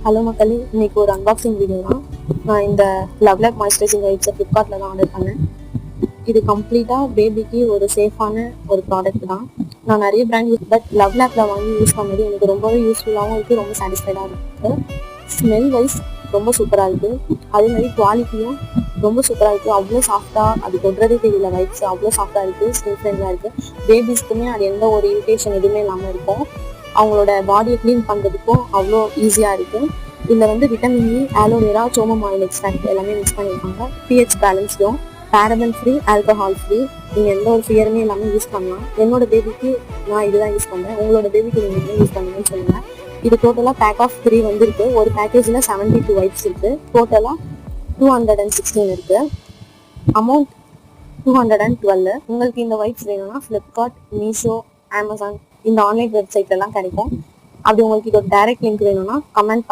Hello மக்களே, இன்னைக்கு ஒரு அன்பாக்சிங் வீடியோ தான். நான் இந்த லவ்லாக் மாய்ஸ்சரைசிங் வைப்ஸை ஃப்ளிப்கார்ட்டில் தான் ஆர்டர் பண்ணேன். இது கம்ப்ளீட்டாக பேபிக்கு ஒரு சேஃபான ஒரு ப்ராடக்ட் தான். நான் நிறைய பிராண்ட் பட் லவ்லாக்ல வாங்கி யூஸ் பண்ணது எனக்கு ரொம்பவே யூஸ்ஃபுல்லாகவும் இருக்குது, ரொம்ப சாட்டிஸ்ஃபைடாக இருக்குது. ஸ்மெல் வைஸ் ரொம்ப சூப்பராக இருக்குது. அதே மாதிரி குவாலிட்டியும் ரொம்ப சூப்பராக இருக்குது. அவ்வளோ சாஃப்டாக, அது தொடுறதே தெரியல. வைப்ஸ் அவ்வளோ சாஃப்டாக இருக்குது, ஸ்கின் ஃப்ரெண்ட்லியாக இருக்குது. பேபிஸ்க்குமே அது எந்த ஒரு இரிட்டேஷன் எதுவுமே இல்லாமல் இருக்கும். அவங்களோட பாடியை க்ளீன் பண்ணுறதுக்கும் அவ்வளோ ஈஸியாக இருக்குது. இதில் விட்டமின் இ, ஆலோவேரா, சோமம் ஆயில் எக்ஸ்ட்ராக்ட் எல்லாமே மிக்ஸ் பண்ணியிருக்காங்க. பிஹெச் பேலன்ஸ்டும், பேரபன் ஃப்ரீ, ஆல்கஹால் ஃப்ரீ. நீங்கள் எந்த ஒரு ஃபியருமே இல்லாமல் யூஸ் பண்ணலாம். என்னோட பேபிக்கு நான் இதுதான் யூஸ் பண்ணுறேன். உங்களோட பேபிக்கு நீங்கள் என்ன யூஸ் பண்ணுங்கன்னு சொல்லுங்கள். இது டோட்டலாக பேக் ஆஃப் 3 வந்திருக்கு. ஒரு பேக்கேஜில் 72 வைப்ஸ் இருக்குது. டோட்டலாக 216 இருக்குது. அமௌண்ட் 212. உங்களுக்கு இந்த வைப்ஸ் வேணும்னா ஃப்ளிப்கார்ட், மீஷோ, அமேசான் இந்த ஆன்லைன் வெப்சைட்லாம் கிடைக்கும். அப்படி உங்களுக்கு இது ஒரு டைரக்ட் லிங்க் வேணும்னா கமெண்ட்